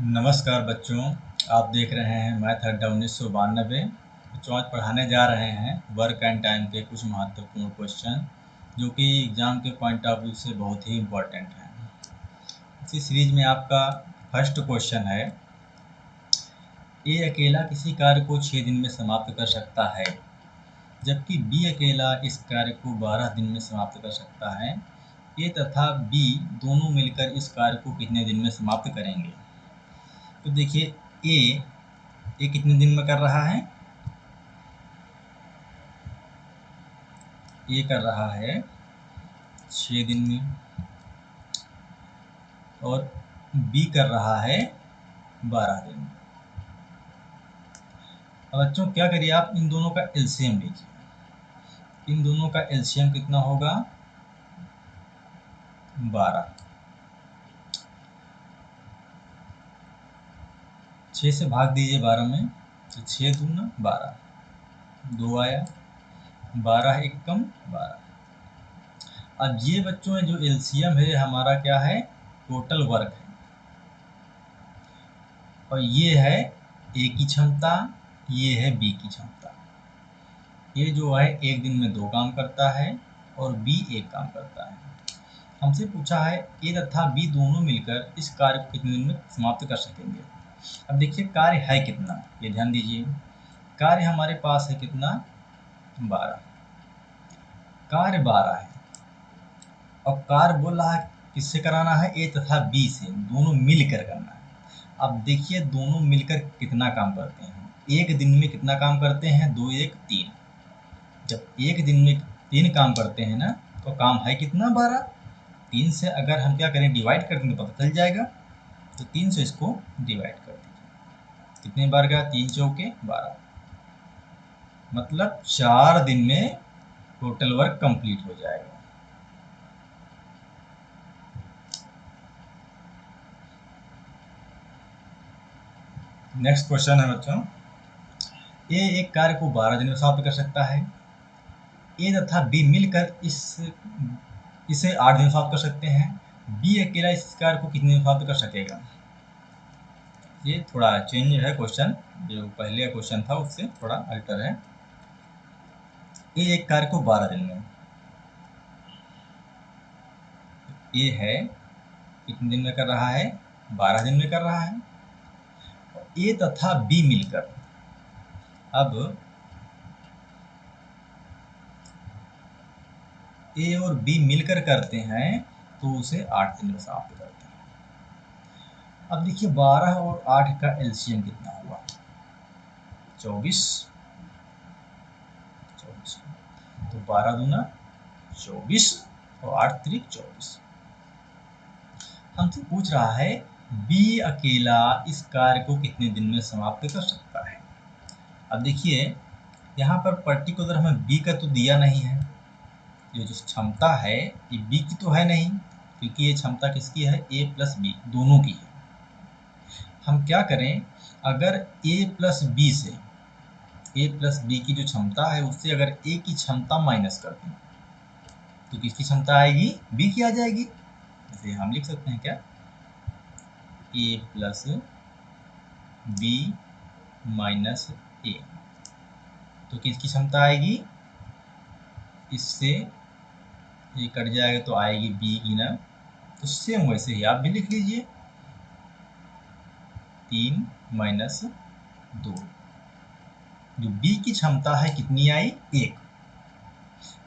नमस्कार बच्चों, आप देख रहे हैं मैथ अड्डा 1992। बच्चों आज पढ़ाने जा रहे हैं वर्क एंड टाइम के कुछ महत्वपूर्ण क्वेश्चन जो कि एग्ज़ाम के पॉइंट ऑफ व्यू से बहुत ही इम्पोर्टेंट हैं। इसी सीरीज में आपका फर्स्ट क्वेश्चन है, ए अकेला किसी कार्य को 6 दिन में समाप्त कर सकता है जबकि बी अकेला इस कार्य को 12 दिन में समाप्त कर सकता है। ए तथा बी दोनों मिलकर इस कार्य को कितने दिन में समाप्त करेंगे? तो देखिए ए कितने दिन में कर रहा है? ए कर रहा है 6 दिन में और बी कर रहा है 12 दिन में। अब बच्चों क्या करिए, आप इन दोनों का एलसीएम लीजिए। इन दोनों का एलसीएम कितना होगा? 12। 6 से भाग दीजिए 12 में, तो 6 दूना 12, 2 आया, 12 एक कम 12। अब ये बच्चों जो एलसीएम है हमारा क्या है? टोटल वर्क है, और ये है ए की क्षमता, ये है बी की क्षमता। ये जो है एक दिन में 2 काम करता है और बी 1 काम करता है। हमसे पूछा है ए तथा बी दोनों मिलकर इस कार्य को कितने दिन में समाप्त कर सकेंगे। अब देखिए कार्य है कितना, ये ध्यान दीजिए। कार्य हमारे पास है कितना? 12। कार्य 12 है और कार्य बोल रहा है किससे कराना है? ए तथा बी से, दोनों मिलकर करना है। अब देखिए दोनों मिलकर कितना काम करते हैं। एक दिन में कितना काम करते हैं? 2 1 3। जब एक दिन में 3 काम करते हैं ना, तो काम है कितना? 12। 3 से अगर हम क्या करें, डिवाइड कर दें तो पता चल जाएगा। तो 3 से इसको डिवाइड कर दीजिए। कितने बार गया? 3 चौके 12, मतलब 4 दिन में टोटल वर्क कंप्लीट हो जाएगा। नेक्स्ट क्वेश्चन है बच्चों, ए एक कार्य को 12 दिन में समाप्त कर सकता है। ए तथा बी मिलकर इसे 8 दिन में समाप्त कर सकते हैं। बी अकेला इस कार्य को कितने दिन में समाप्त कर सकेगा? ये थोड़ा चेंज है क्वेश्चन, जो पहले क्वेश्चन था उससे थोड़ा अल्टर है। ए एक कार्य को 12 दिन में, ए है कितने दिन में कर रहा है? 12 दिन में कर रहा है। ए तथा बी मिलकर, अब ए और बी मिलकर करते हैं तो उसे 8 दिन में समाप्त करते हैं। अब देखिए 12 और 8 का एलसीएम कितना हुआ? 24। तो 12 दूना 24 और 8 त्रिक 24। हमसे पूछ रहा है बी अकेला इस कार्य को कितने दिन में समाप्त कर सकता है। अब देखिए यहाँ पर पर्टिकुलर हमें बी का तो दिया नहीं है, ये जो क्षमता है ये बी की तो है नहीं, क्योंकि ये क्षमता किसकी है? ए प्लस बी दोनों की है। हम क्या करें, अगर ए प्लस बी से, ए प्लस बी की जो क्षमता है उससे अगर ए की क्षमता माइनस कर दें तो किसकी क्षमता आएगी? बी की आ जाएगी। जैसे हम लिख सकते हैं क्या, ए प्लस बी माइनस ए, तो किसकी क्षमता आएगी? इससे ये कट जाएगा तो आएगी बी की ना। तो सेम वैसे ही आप भी लिख लीजिए, 3 माइनस 2। जो बी की क्षमता है कितनी आई? 1।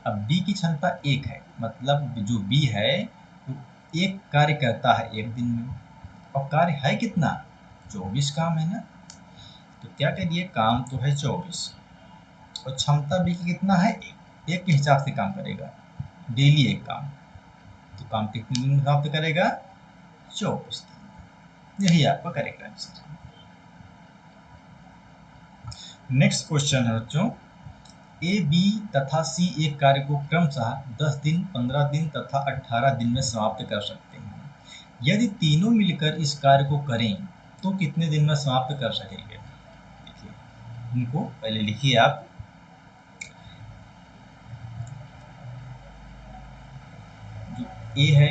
अब बी की क्षमता 1 है, मतलब जो बी है वो एक कार्य करता है एक दिन में, और कार्य है कितना? 24 काम है ना। तो क्या करिए, काम तो है 24 और क्षमता बी की कितना है? 1। 1 के हिसाब से काम करेगा, डेली एक काम। तो काम कितने दिन में समाप्त करेगा? 24 दिन। यही आपका करेक्ट आंसर है। नेक्स्ट क्वेश्चन है बच्चों, ए बी तथा सी एक कार्य को क्रमशः 10 दिन 15 दिन तथा 18 दिन में समाप्त कर सकते हैं। यदि तीनों मिलकर इस कार्य को करें तो कितने दिन में समाप्त कर सकेंगे? देखिए इनको पहले लिखिए आप। जो ए है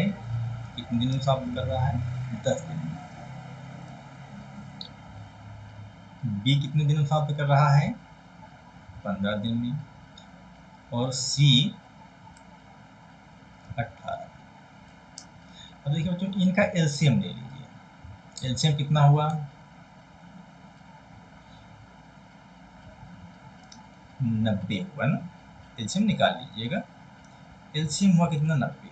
कितने दिन में समाप्त कर रहा है? 10 दिन में। बी कितने दिन में समाप्त कर रहा है? 15 दिन में। और सी 18। अब देखिए बच्चों, इनका एलसीएम ले लीजिए। एलसीएम कितना हुआ? 90 हुआ ना। एलसीएम निकाल लीजिएगा। एलसीएम हुआ कितना? 90।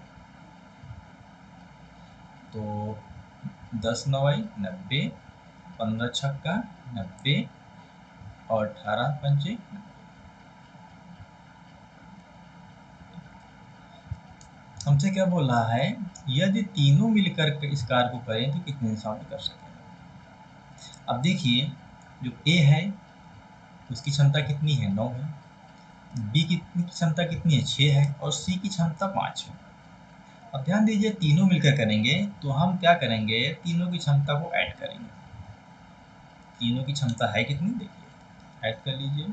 तो 10 9 90, 15 छक्का 90 और 18 पंचे 90। हमसे क्या बोल रहा है? यदि तीनों मिलकर इस कार्य को करें तो कितने दिन समाप्त कर सकेंगे? अब देखिए, जो ए है उसकी क्षमता कितनी है? 9 है। बी की क्षमता कितनी है? 6 है। और सी की क्षमता 5 है। अब ध्यान दीजिए, तीनों मिलकर करेंगे तो हम क्या करेंगे? तीनों की क्षमता को ऐड करेंगे। तीनों की क्षमता है कितनी? देखिए, ऐड कर लीजिए।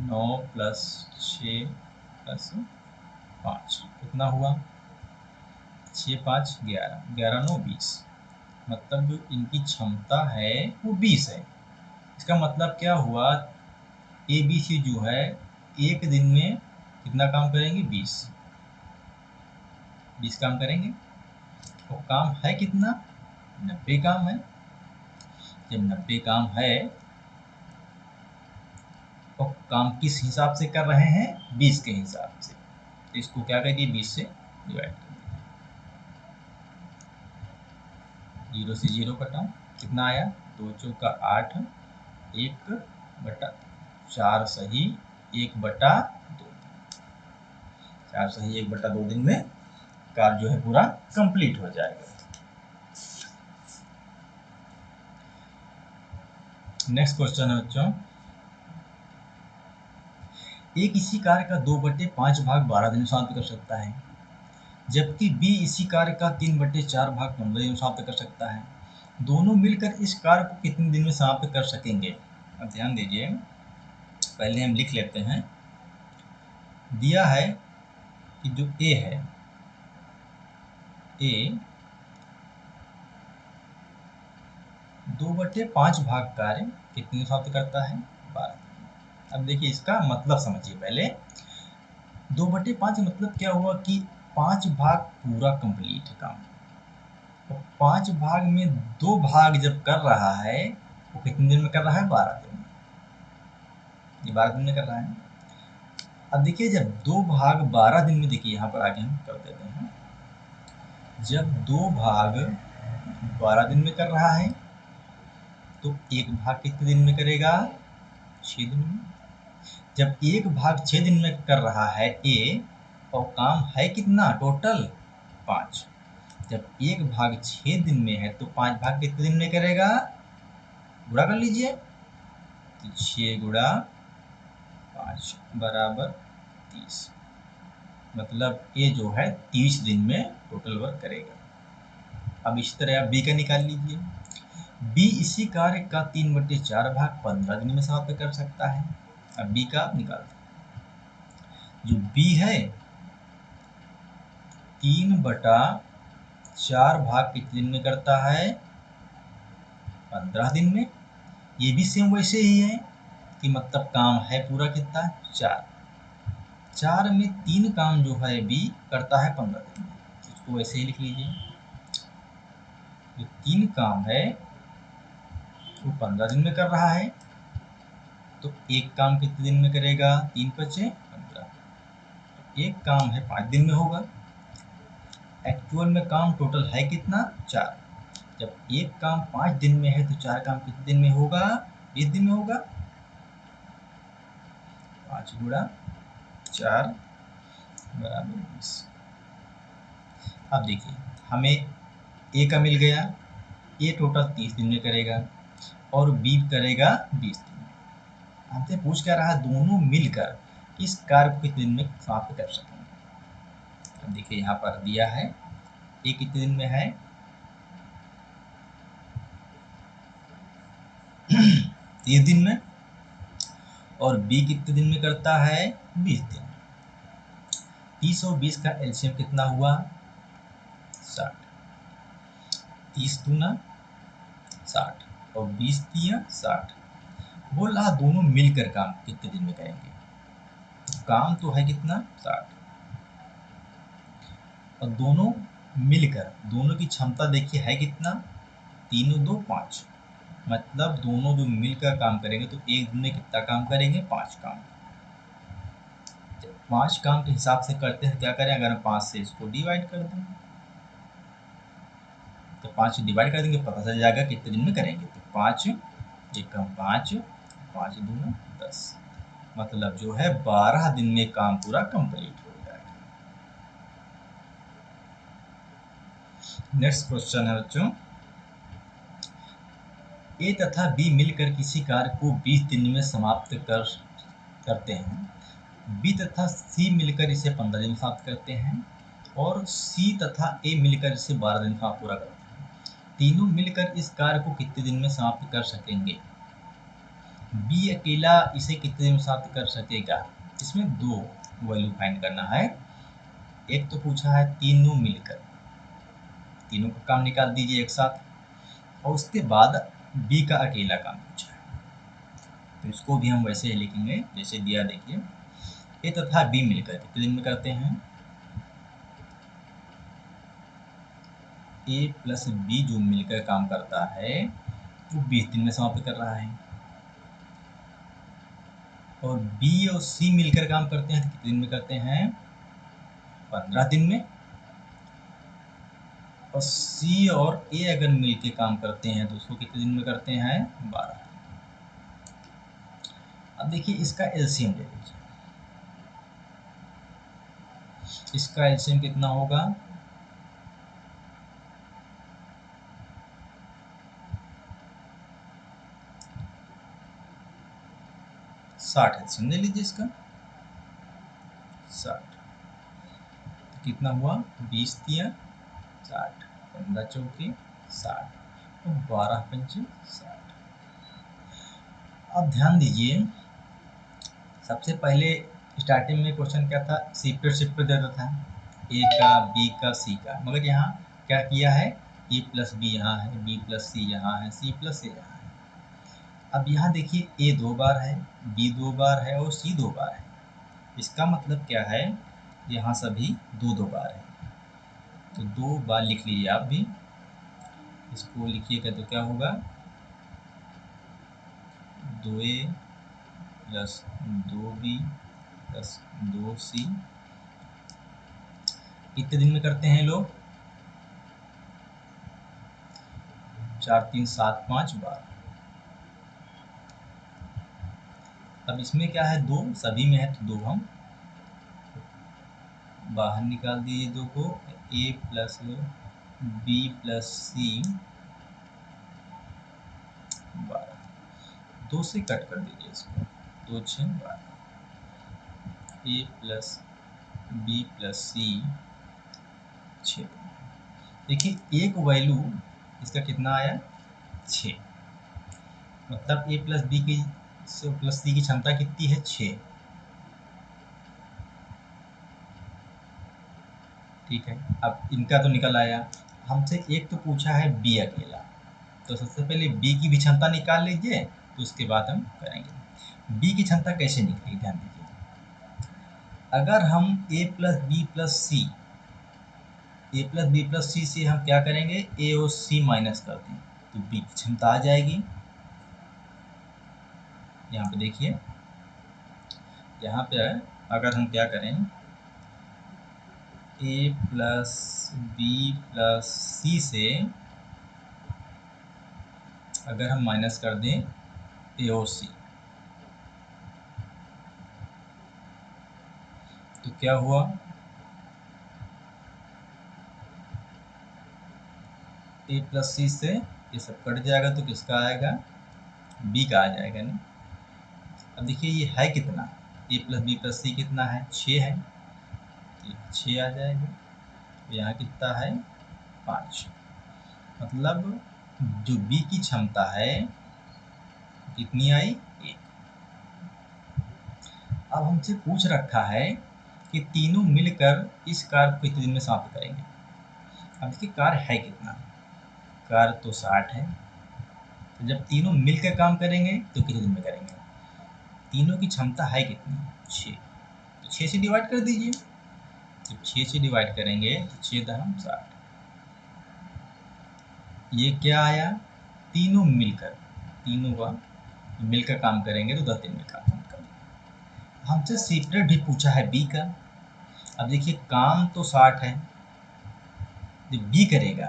9 प्लस 6 प्लस 5 कितना हुआ? 6 5 11, 11 9 20। मतलब जो इनकी क्षमता है वो 20 है। इसका मतलब क्या हुआ? ए बी सी जो है एक दिन में कितना काम करेंगे? 20 काम करेंगे। और काम है कितना? 90 काम है। जब 90 काम है तो काम किस हिसाब से कर रहे हैं? 20 के हिसाब से। तो इसको क्या करिए? 20 से डिवाइड कर दीजिए। 0 से 0 कटा, कितना आया? 2 चौका 8, 1/4 सही 1/2। 4 सही 1/2 दिन में कार्य जो है पूरा कंप्लीट हो जाएगा। नेक्स्ट क्वेश्चन है बच्चों, एक इसी कार्य का 2/5 भाग 12 दिन में समाप्त कर सकता है, जबकि बी इसी कार्य का 3/4 भाग 15 दिन में समाप्त कर सकता है। दोनों मिलकर इस कार्य को कितने दिन में समाप्त कर सकेंगे? अब ध्यान दीजिए, पहले हम लिख लेते हैं। दिया है कि जो ए है, ए 2/5 भाग कार्य कितने दिन समाप्त करता है? 12। अब देखिए, इसका मतलब समझिए पहले। 2/5 मतलब क्या हुआ कि 5 भाग पूरा कंप्लीट है काम। तो 5 भाग में 2 भाग जब कर रहा है वो कितने दिन में कर रहा है? 12 दिन में। ये 12 दिन में कर रहा है। अब देखिए, जब 2 भाग 12 दिन में, देखिए यहाँ पर आगे हम कर देते हैं। जब 2 भाग 12 दिन में कर रहा है तो एक भाग कितने दिन में करेगा? 6 दिन में। जब एक भाग 6 दिन में कर रहा है ए, और काम है कितना टोटल? 5। जब एक भाग 6 दिन में है तो 5 भाग कितने दिन में करेगा? गुणा कर लीजिए। तो 6 गुणा 5 बराबर 30। मतलब ये जो है 30 दिन में टोटल वर्क करेगा। अब इसी तरह आप बी का निकाल लीजिए। बी इसी कार्य का 3/4 भाग 15 दिन में समाप्त कर सकता है। अब बी का निकालते हैं। जो बी है 3/4 भाग कितने दिन में करता है? 15 दिन में। ये भी सेम वैसे ही है कि मतलब काम है पूरा कितना? 4। 4 में 3 काम जो है बी करता है 15 दिन में। इसको वैसे ही लिख लीजिए। जो 3 काम है वो 15 दिन में कर रहा है, तो एक काम कितने दिन में करेगा? 3 5 15। एक काम है 5 दिन में होगा। एक्चुअल में काम टोटल है कितना? 4। जब एक काम 5 दिन में है तो 4 काम कितने दिन में होगा? 20 दिन में होगा। 5 गुणा 4 बराबर 20। अब देखिए, हमें ए का मिल गया। ए टोटल 30 दिन में करेगा और बी करेगा 20 दिन में। हमसे पूछ क्या रहा? दोनों मिलकर इस कार्य को कितने दिन में समाप्त कर सकेंगे? अब देखिए, यहाँ पर दिया है ए कितने दिन में है? 30 दिन में। और बी कितने दिन में करता है? 20 दिन में। 30 और 20 का एलसीएम कितना हुआ? 60। 30 दूना 60 और 20 तिया 60। बोल रहा दोनों मिलकर काम कितने दिन में करेंगे। काम तो है कितना 60, और दोनों मिलकर, दोनों की क्षमता देखिए है कितना, तीनों दो 5, मतलब दोनों जो मिलकर काम करेंगे तो एक दिन में कितना काम करेंगे, 5 काम। 5 काम के हिसाब से करते हैं क्या करें, अगर हम 5 से इसको डिवाइड कर दें तो 5 डिवाइड कर देंगे, पता चल जाएगा कितने दिन में करेंगे। तो 5 एक कम 5, 5 दूना 10, मतलब जो है 12 दिन में काम पूरा कंप्लीट हो जाएगा। नेक्स्ट क्वेश्चन है बच्चों, ए तथा बी मिलकर किसी कार्य को 20 दिन में समाप्त करते हैं। बी तथा सी मिलकर इसे 15 दिन में समाप्त करते हैं, और सी तथा ए मिलकर इसे 12 दिन में पूरा करते हैं। तीनों मिलकर इस कार्य को कितने दिन में समाप्त कर सकेंगे। बी अकेला इसे कितने दिन में समाप्त कर सकेगा। इसमें दो वैल्यू फाइंड करना है। एक तो पूछा है तीनों मिलकर, तीनों का काम निकाल दीजिए एक साथ, और उसके बाद बी का अकेला काम पूछा है, तो इसको भी हम वैसे ही लिखेंगे जैसे दिया। देखिए ए तथा बी मिलकर कितने दिन में करते हैं, ए प्लस बी जो मिलकर काम करता है वो 20 दिन में समाप्त कर रहा है, और बी और सी मिलकर काम करते हैं तो कितने दिन में करते हैं, 15 दिन में, और सी और ए अगर मिलकर काम करते हैं तो उसको कितने दिन में करते हैं, 12। अब देखिए इसका एलसीएम ले लीजिए, इसका एलसीएम कितना होगा, 60 एलसीएम ले लीजिए इसका 60, तो कितना हुआ 20 तिया 60, 15 चौके 60, और 12 पंचे 60। अब ध्यान दीजिए, सबसे पहले स्टार्टिंग में क्वेश्चन क्या था, शिफ्ट देता था, ए का बी का सी का, मगर यहाँ क्या किया है, ए प्लस बी यहाँ है, बी प्लस सी यहाँ है, सी प्लस ए यहाँ है। अब यहाँ देखिए ए 2 बार है, बी 2 बार है, और सी 2 बार है। इसका मतलब क्या है, यहाँ सभी 2 बार है, तो 2 बार लिख लीजिए आप भी। इसको लिखिएगा तो क्या होगा, 2a plus 2b plus 2c। कितने दिन में करते हैं लोग, 4 3 7 5 बार। अब इसमें क्या है, 2 सभी में है तो 2 हम बाहर निकाल दीजिए, 2 को, a प्लस बी प्लस सी 12, 2 से कट कर दीजिए इसको, 2 6 12, a प्लस बी प्लस सी 6। देखिए एक वैल्यू इसका कितना आया, 6, मतलब a प्लस बी की प्लस सी की क्षमता कितनी है, 6। ठीक है, अब इनका तो निकल आया। हमसे एक तो पूछा है बी अकेला, तो सबसे पहले बी की भी क्षमता निकाल लीजिए, तो उसके बाद हम करेंगे। बी की क्षमता कैसे निकलेगी, ध्यान दीजिए, अगर हम ए प्लस बी प्लस सी, ए प्लस बी प्लस सी से हम क्या करेंगे, ए और सी माइनस कर दें तो बी की क्षमता आ जाएगी। यहाँ पे देखिए, यहाँ पे अगर हम क्या करें, ए प्लस बी प्लस सी से अगर हम माइनस कर दें ए और सी, तो क्या हुआ, ए प्लस सी से ये सब कट जाएगा तो किसका आएगा, बी का आ जाएगा ना। अब देखिए ये है कितना, ए प्लस बी प्लस सी कितना है, 6 है, तो 6 आ जाएगा। यहाँ कितना है, 5, मतलब जो बी की क्षमता है कितनी आई, 1। अब हमसे पूछ रखा है कि तीनों मिलकर इस कार्य को कितने दिन में समाप्त करेंगे। अब देखिए कार्य है कितना, कार्य तो 60 है, तो जब तीनों मिलकर काम करेंगे तो कितने दिन में करेंगे? तीनों की क्षमता है कितनी? 6। तो 6 से डिवाइड कर दीजिए। जब 6 से डिवाइड करेंगे तो 6 दहम 60। ये क्या आया? तीनों मिलकर, तीनों का मिलकर काम करेंगे तो 10 दिन में काम करेंगे। हमसे सेपरेट भी पूछा है बी का। अब देखिए काम तो 60 है, जब बी करेगा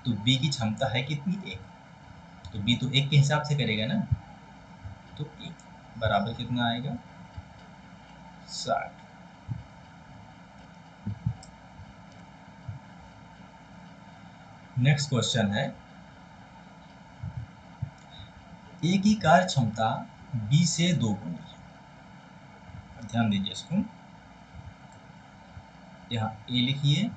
तो बी की क्षमता है कितनी? 1। तो बी तो 1 के हिसाब से करेगा ना, तो 1 बराबर कितना आएगा? 60। नेक्स्ट क्वेश्चन है, ए की कार्य क्षमता बी से 2 गुनी है। ध्यान दीजिए इसको, यहाँ ए लिखिए,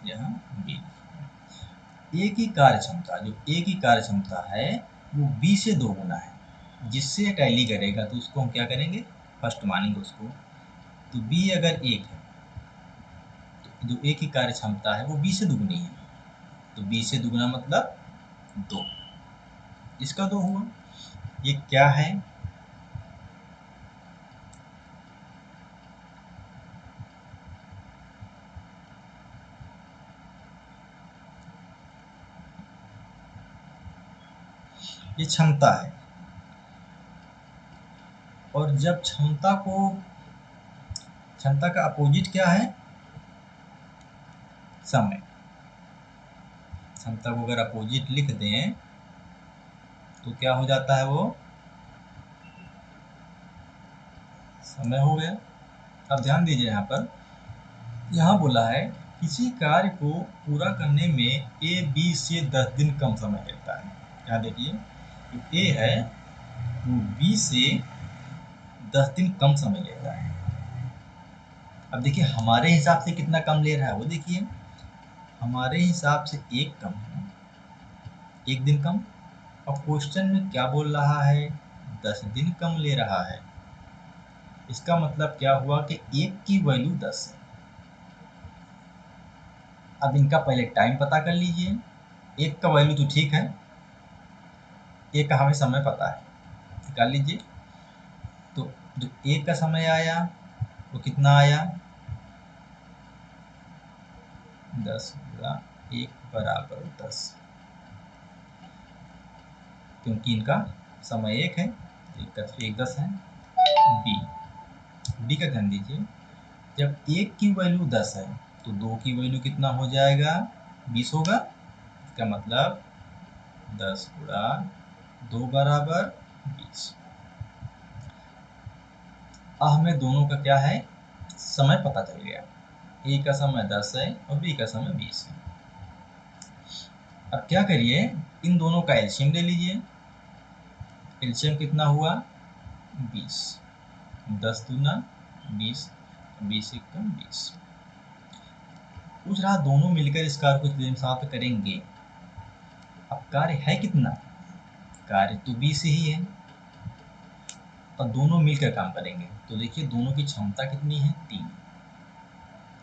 यहाँ बी लिखिए। ए की कार्य क्षमता, जो ए की कार्य क्षमता है वो बी से 2 गुना है। जिससे टैली करेगा तो उसको हम क्या करेंगे? फर्स्ट मानेंगे उसको। तो बी अगर 1 है तो जो ए की कार्य क्षमता है वो बी से दुगनी है। तो बी से दुगना मतलब 2, इसका 2 हुआ। ये क्या है? ये क्षमता है। और जब क्षमता का अपोजिट क्या है? समय। क्षमता को अगर अपोजिट लिख दें तो क्या हो जाता है? वो समय हो गया। अब ध्यान दीजिए यहाँ पर, यहाँ बोला है किसी कार्य को पूरा करने में ए बी से 10 दिन कम समय लगता है। यहाँ देखिए, तो ए है वो बी से 10 दिन कम समय लेता है। अब देखिए हमारे हिसाब से कितना कम ले रहा है वो देखिए, हमारे हिसाब से 1 कम है, 1 दिन कम। अब क्वेश्चन में क्या बोल रहा है? 10 दिन कम ले रहा है। इसका मतलब क्या हुआ कि 1 की वैल्यू 10 है। अब इनका पहले टाइम पता कर लीजिए। 1 का वैल्यू तो ठीक है, 1 का हमें समय पता है, निकाल लीजिए। तो जो 1 का समय आया वो कितना आया? 10 गुणा 1 बराबर 10, क्योंकि इनका समय 1 है, 1 का 1 10 है। बी का ध्यान दीजिए, जब 1 की वैल्यू 10 है तो 2 की वैल्यू कितना हो जाएगा? 20 होगा। इसका मतलब 10 गुणा 2 बराबर 20। अब हमें दोनों का क्या है? समय पता चल गया। ए का समय 10 है और बी का समय 20 है। अब क्या करिए, इन दोनों का एलसीएम ले लीजिए। एलसीएम कितना हुआ? 20। 10 दूना 20, 20 एकम 20। पूछ रहा दोनों मिलकर इस कार्य को कितने दिन समाप्त करेंगे। अब कार्य है कितना? कार्य तो 20 ही है और दोनों मिलकर काम करेंगे। तो देखिए दोनों की क्षमता कितनी है? 3।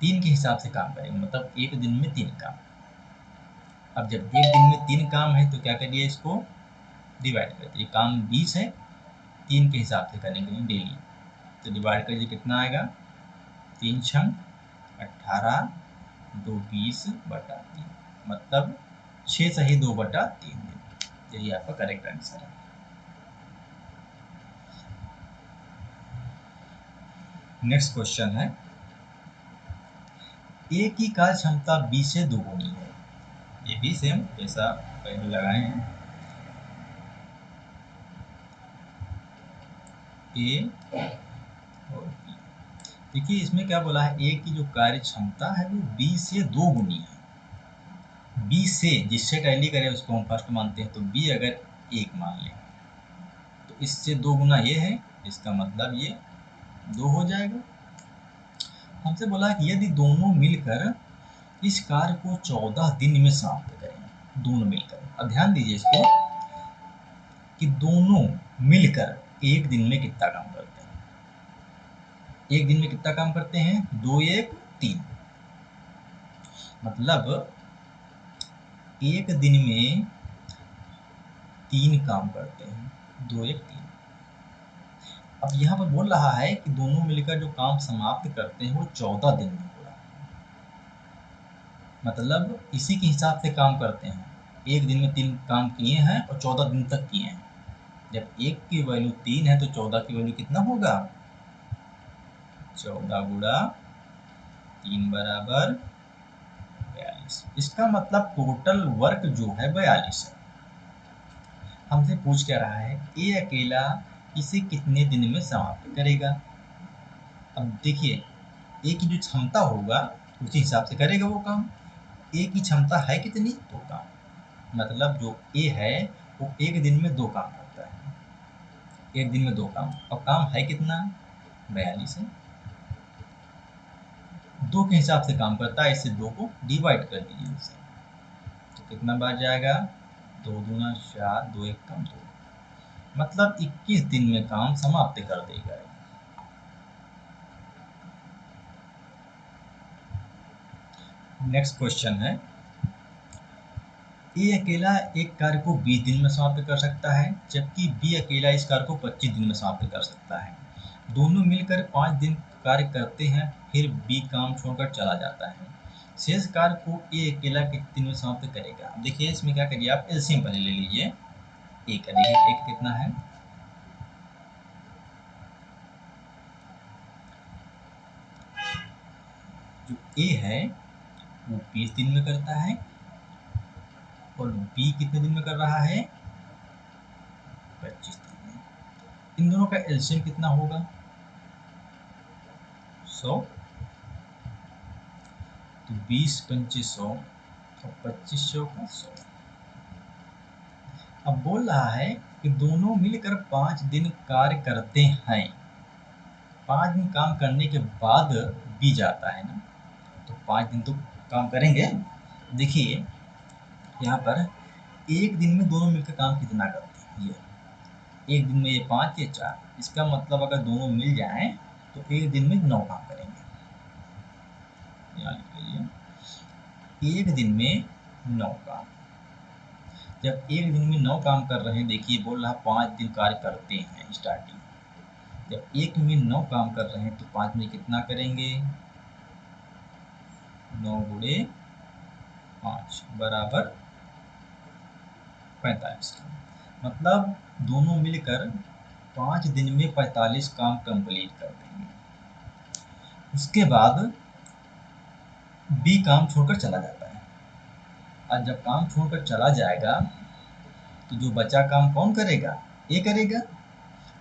3 के हिसाब से काम करेंगे, मतलब 1 दिन में 3 काम। अब जब 1 दिन में 3 काम है तो क्या करिए, इसको डिवाइड कर दिए। काम 20 है, 3 के हिसाब से करेंगे डेली, तो डिवाइड कर दिए, कितना आएगा? 3 छंग 18, 2 20 बटा 3, मतलब 6 सही 2 बटा 3 दिन। यही आपका करेक्ट आंसर है। नेक्स्ट क्वेश्चन है, ए की कार्य क्षमता बी से दोगुनी है। ये भी सेम जैसा पहले लगाए हैं, ए और बी। देखिए इसमें क्या बोला है, ए की जो कार्य क्षमता है वो बी से 2 गुनी है। बी से जिससे टैली करे उसको हम फर्स्ट मानते हैं, तो बी अगर 1 मान लें तो इससे 2 गुना ये है, इसका मतलब ये 2 हो जाएगा। हमसे बोला कि यदि दोनों मिलकर इस कार्य को 14 दिन में समाप्त करें, दोनों मिलकर। अब ध्यान दीजिए इसको कि दोनों मिलकर 1 दिन में कितना काम करते हैं। 1 दिन में कितना काम करते हैं? 2 1 3, मतलब 1 दिन में 3 काम करते हैं, 2 1 3। अब यहाँ पर बोल रहा है कि दोनों मिलकर जो काम समाप्त करते हैं वो 14 दिन में हो रहा है। मतलब इसी के हिसाब से काम करते हैं, एक दिन में 3 काम किए हैं और 14 दिन तक किए हैं। जब एक की वैल्यू 3 है तो 14 की वैल्यू कितना होगा, 14 गुणा 3 बराबर 42। इसका मतलब टोटल वर्क जो है 42 है। हमसे पूछ क्या रहा है, ए अकेला इसे कितने दिन में समाप्त करेगा। अब देखिए, ए की जो क्षमता होगा उसी हिसाब से करेगा वो काम। ए की क्षमता है कितनी, 2 काम। मतलब जो ए है वो एक दिन में 2 काम करता है, एक दिन में 2 काम। और काम है कितना, 42 है। 2 के हिसाब से काम करता है, इससे 2 को डिवाइड कर दीजिए इससे, तो कितना बार जाएगा, 2 दूना 4, 2 1 कम 2, मतलब 21 दिन में काम समाप्त कर देगा। नेक्स्ट क्वेश्चन है, ए अकेला एक कार्य को 20 दिन में समाप्त कर सकता है, जबकि बी अकेला इस कार्य को 25 दिन में समाप्त कर सकता है। दोनों मिलकर 5 दिन कार्य करते हैं, फिर बी काम छोड़कर चला जाता है। शेष कार्य को ए अकेला कितने दिन में समाप्त करेगा। देखिए इसमें क्या करिए, आप एलसीएम पहले ले लीजिए। ए करिए, एक कितना है, जो ए है वो 20 दिन में करता है और बी कितने दिन में कर रहा है, 25 दिन में। इन दोनों का एलसीएम कितना होगा, 100। तो 20 25 100 और 2500 का 100। अब बोल रहा है कि दोनों मिलकर 5 दिन कार्य करते हैं। 5 दिन काम करने के बाद बी जाता है ना, तो 5 दिन तो काम करेंगे। देखिए यहाँ पर एक दिन में दोनों मिलकर काम कितना करते हैं, ये एक दिन में ये 5 या 4। इसका मतलब अगर दोनों मिल जाएं तो एक दिन में 9 काम करेंगे। यहाँ लिख लीजिए, एक दिन में 9 काम। जब एक दिन में 9 काम कर रहे हैं, देखिए बोल रहा 5 दिन कार्य करते हैं स्टार्टिंग। जब एक में 9 काम कर रहे हैं तो 5 में कितना करेंगे, 9 गुणे 5 बराबर 45 का। मतलब दोनों मिलकर 5 दिन में 45 काम कंप्लीट कर देंगे। उसके बाद बी काम छोड़कर चला जाता है, और जब काम छोड़कर चला जाएगा तो जो बचा काम कौन करेगा, ए करेगा।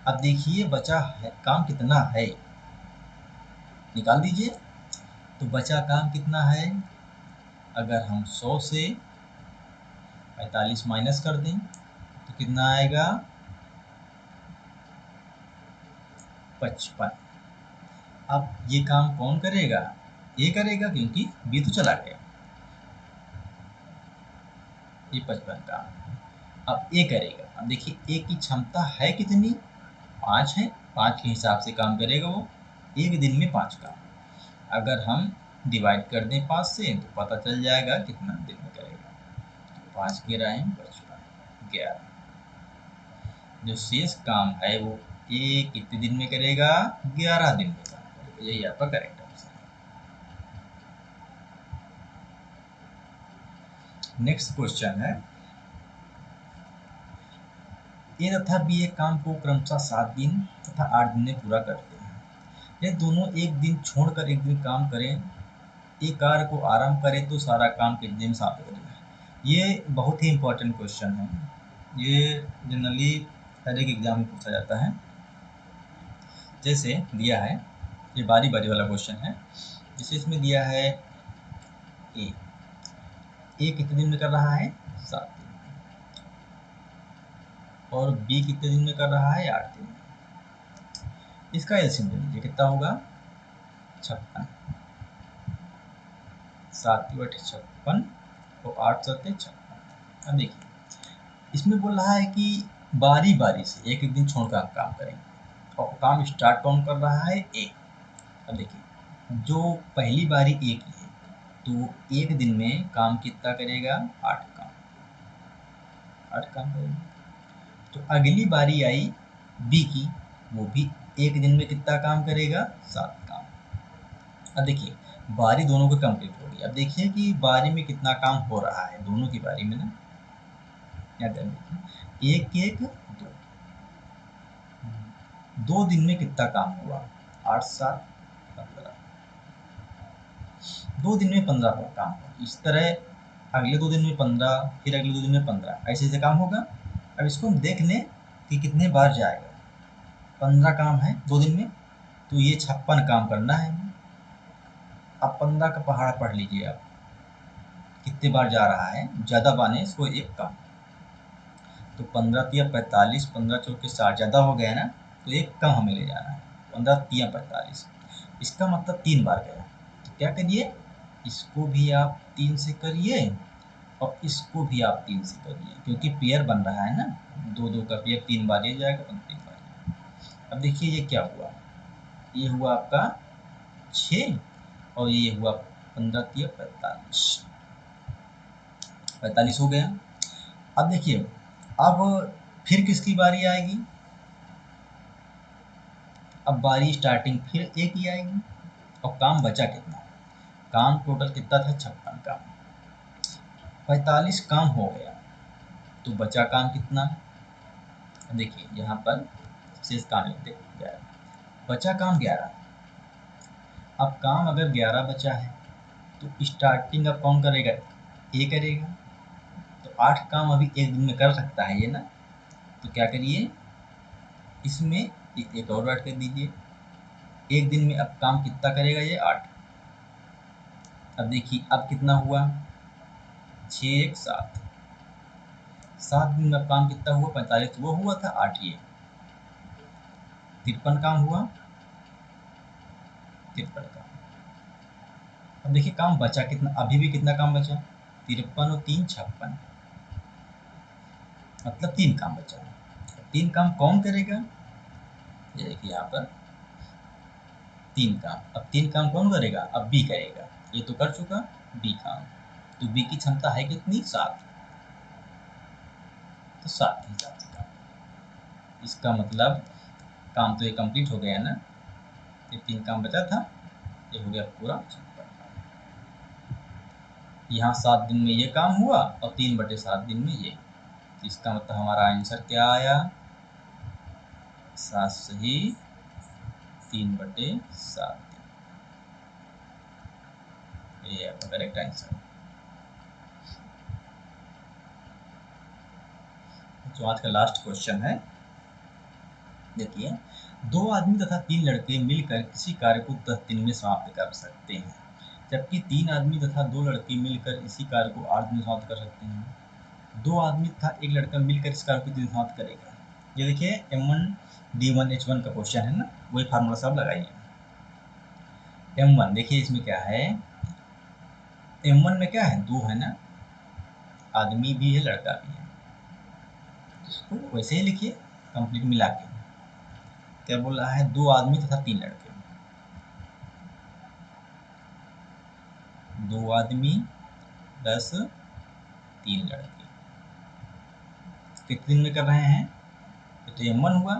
अब देखिए बचा है काम कितना है, निकाल दीजिए। तो बचा काम कितना है, अगर हम 100 से 45 माइनस कर दें तो कितना आएगा, 55। अब ये काम कौन करेगा, ये करेगा, क्योंकि बी तो चला गया। ये 55 का, अब ए करेगा। अब देखिए ए की क्षमता है कितनी, 5 है। 5 के हिसाब से काम करेगा वो, एक दिन में 5 काम। अगर हम डिवाइड कर दें 5 से तो पता चल जाएगा कितना दिन में करेगा। तो 5 गिराएं 55 11। जो शेष काम है वो ए कितने दिन में करेगा, 11 दिन में काम करेगा। यही आपका करेक्ट आंसर है। नेक्स्ट क्वेश्चन है, ए तथा बी एक काम को क्रमशः 7 दिन तथा 8 दिन में पूरा करते हैं। यह दोनों एक दिन छोड़कर एक दिन काम करें, एक कार्य को आरंभ करें तो सारा काम कितने दिन में समाप्त करेगा। ये बहुत ही इंपॉर्टेंट क्वेश्चन है, ये जनरली हर एक एग्जाम में पूछा जाता है। जैसे दिया है, ये बारी बारी वाला क्वेश्चन है। जैसे इसमें दिया है ए कितने दिन में कर रहा है, 7 दिन में, और बी कितने दिन में कर रहा है, 8 दिन में। इसका एलसीएम ले लीजिए, कितना होगा, 56। 7 × 8 56 और 8 × 7 56। अब देखिए इसमें बोल रहा है कि बारी बारी से एक एक दिन छोड़कर काम करेंगे, और काम स्टार्ट कौन कर रहा है, ए। अब देखिए जो पहली बारी ए की है तो एक दिन में काम कितना करेगा, 8 काम, 8 काम करेगा। तो अगली बारी आई बी की, वो भी एक दिन में कितना काम करेगा, 7 काम। अब देखिए बारी दोनों को कंप्लीट हो गई। अब देखिए कि बारी में कितना काम हो रहा है दोनों की बारी में ना, या देखिए एक एक दो, 2 दिन में कितना काम हुआ, 8 7 15, 2 दिन में 15 का काम हुआ। इस तरह अगले 2 दिन में 15, फिर अगले 2 दिन में 15, ऐसे ऐसे काम होगा। अब इसको हम देख लें कि कितने बार जाएगा। 15 काम है 2 दिन में, तो ये 56 काम करना है। अब 15 का पहाड़ा पढ़ लीजिए आप, कितने बार जा रहा है, ज़्यादा बाने इसको एक काम, तो 15 तिया 45, 15 चौके 60, ज़्यादा हो गया ना, तो एक कम हमें ले जाना है, 15 तिया 45, इसका मतलब 3 बार गया। तो क्या करिए, इसको भी आप 3 से करिए और इसको भी आप 3 से करिए, क्योंकि पेयर बन रहा है ना, 2 2 का पेयर, 3 बार ये जाएगा, 3 बार। अब देखिए ये क्या हुआ, ये हुआ आपका 6 और ये हुआ 15 तिया 45, 45 हो गया। अब देखिए अब फिर किसकी बारी आएगी, अब बारी स्टार्टिंग फिर एक ही आएगी। और काम बचा कितना, काम टोटल कितना था, 56 काम, 45 काम हो गया, तो बचा काम कितना, देखिए यहाँ पर शेष काम लिखते 11, बचा काम 11। अब काम अगर 11 बचा है तो स्टार्टिंग अब कौन करेगा, ए करेगा, तो 8 काम अभी एक दिन में कर सकता है ये ना, तो क्या करिए इसमें एक और ऐड कर दीजिए, एक दिन में अब काम कितना करेगा ये, 8। अब देखिए अब कितना हुआ, 6 1 7, 7 दिन में अब काम कितना हुआ, 45, वो हुआ था 8, ये 53 काम हुआ, 53 काम। अब देखिए काम बचा कितना, अभी भी कितना काम बचा, 53 और 3 56, मतलब 3 काम बचा। 3 काम कौन करेगा, ये देखिए यहाँ पर 3 काम, अब 3 काम कौन करेगा, अब बी करेगा, ये तो कर चुका बी काम, तो बी की क्षमता है कितनी, 7, तो 7 के हिसाब से काम। इसका मतलब काम तो ये कंप्लीट हो गया ना, ये 3 काम बचा था, ये हो गया पूरा 56 काम। यहाँ 7 दिन में ये काम हुआ और 3/7 दिन में ये, इसका मतलब हमारा आंसर क्या आया, 7 सही 3/7, ये आपका करेक्ट आंसर। तो आज का लास्ट क्वेश्चन है, देखिए 2 आदमी तथा 3 लड़के मिलकर किसी कार्य को 10 दिन में समाप्त कर सकते हैं, जबकि 3 आदमी तथा 2 लड़के मिलकर इसी कार्य को 8 दिन में समाप्त कर सकते हैं। 2 आदमी तथा 1 लड़का मिलकर इस कार्य को 3 दिन समाप्त करेगा। ये देखिए M1 D1 H1 का क्वेश्चन है ना, वही फार्मूला सब लगाइए। M1 देखिए इसमें क्या है, M1 में क्या है, 2 है ना, आदमी भी है लड़का भी है, इसको वैसे ही लिखिए कंप्लीट मिला के। क्या बोल रहा है, 2 आदमी तथा 3 लड़के, 2 आदमी प्लस 3 लड़के कितने दिन में कर रहे हैं, तो M1 हुआ,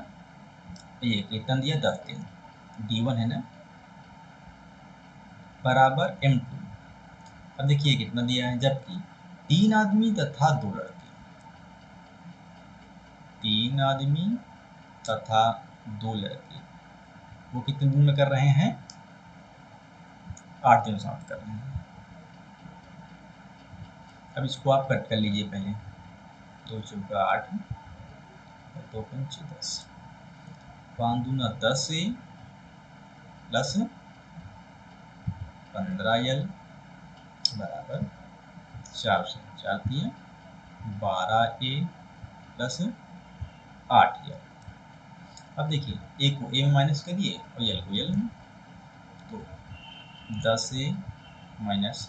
ये कितना दिया, 10 दिन, D1 है ना बराबर M2। अब देखिए कितना दिया है, जबकि 3 आदमी तथा 2 लड़के, 3 आदमी तथा 2 लड़के वो कितने दिन में कर रहे हैं, 8 दिन में समाप्त कर रहे हैं। अब इसको आप कट कर लीजिए पहले, 2 चौका 8 और 2 पंचे 10, 5 दूना 10 प्लस 15L बराबर 4 से 4 दिए 12A प्लस 8L। अब देखिए ए को ए में माइनस करिए और यल को यल में, तो 10A माइनस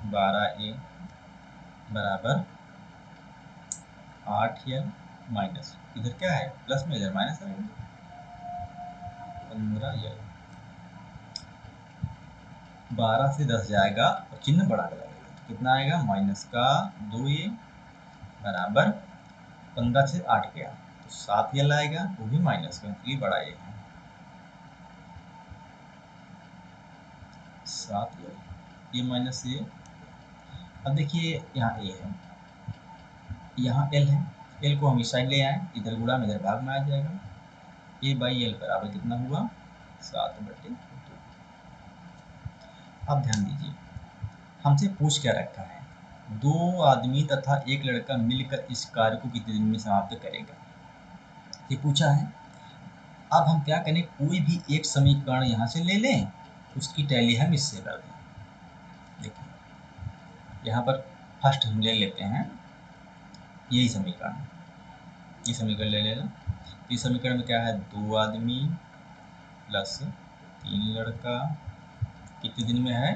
12A बराबर 8L माइनस, इधर क्या है प्लस में, इधर माइनस आएगा, 15L, 12 से 10 जाएगा और चिन्ह बढ़ा के लगेगा, तो कितना आएगा, माइनस का 2A बराबर 15 से 8 गया, तो 7 यल आएगा, वो भी माइनस का, ये बड़ा ये है 7 यल, ये माइनस ये। अब देखिए यहाँ ए है, यहाँ एल है, एल को हम इस साइड ले आए, इधर गुणा में इधर भाग में आ जाएगा। ए बाई एल बराबर कितना हुआ 7/2। अब ध्यान दीजिए हमसे पूछ क्या रखा है, 2 आदमी तथा 1 लड़का मिलकर इस कार्य को कितने दिन में समाप्त करेगा, ये पूछा है। अब हम क्या करें, कोई भी एक समीकरण यहाँ से ले लें, उसकी टैली हम इससे कर दें। देखिए यहाँ पर फर्स्ट हम ले लेते हैं यही समीकरण, ये समीकरण ले लेना। इस समीकरण में क्या है, 2 आदमी प्लस 3 लड़का कितने दिन में है।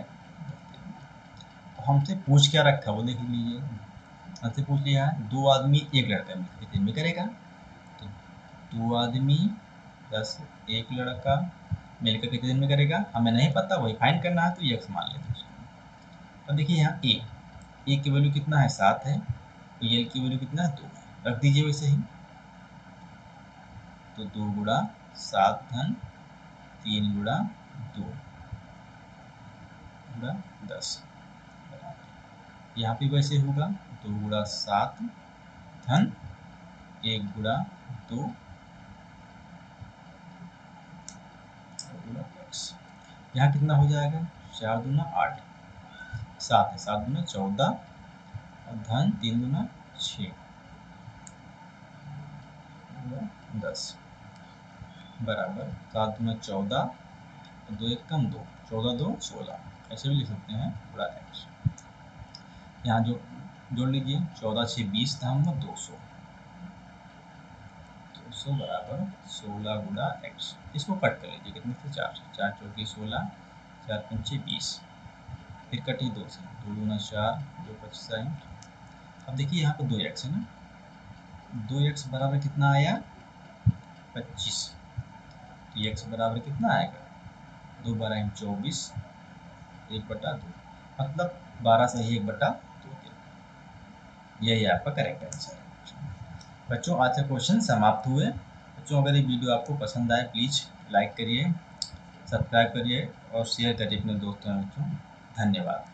तो हमसे पूछ क्या रखा वो देख लीजिए, हमसे पूछ लिया है 2 आदमी 1 लड़का मिलकर कितने दिन में करेगा। तो 2 आदमी प्लस 1 लड़का मिलकर कितने दिन में करेगा, हमें नहीं पता, वही फाइंड करना है, तो ये x मान लेते हैं उसको। अब देखिए यहाँ ए की वैल्यू कितना है 7 है, तो एल की वैल्यू कितना है 2 है, रख दीजिए वैसे ही। तो 2 गुणा 7 धन 3 गुणा 2 गुणा 10 बराबर, यहाँ पे वैसे होगा 2 गुणा 7 धन 1 गुणा 2 गुणा x, यहाँ कितना हो जाएगा 4 दूना 8, 7 है 7 दूना 14 और धन 3 दूना 6 10 बराबर 7 दूना 14, 2 1 कम 2, 14 2 16, ऐसे भी लिख सकते हैं पूरा x। यहाँ जो जोड़ लीजिए 14 6 20 धाम 200, 200 बराबर 16 गुणा x। इसको कट कर लीजिए, कितने से 4, 4 चौकी 16, 4 पंचे 20, फिर कटिए 2 से, 2 दूना 4, 2 5 60। अब देखिए यहाँ पे 2x है ना, 2x बराबर कितना आया 25, तो x बराबर कितना आएगा 2 12 24, 1/2, मतलब 12 सही 1/2। यही आपका करेक्ट आंसर है। बच्चों आज का क्वेश्चन समाप्त हुए। बच्चों अगर ये वीडियो आपको पसंद आए प्लीज़ लाइक करिए, सब्सक्राइब करिए और शेयर करिए अपने दोस्तों में। बच्चों धन्यवाद।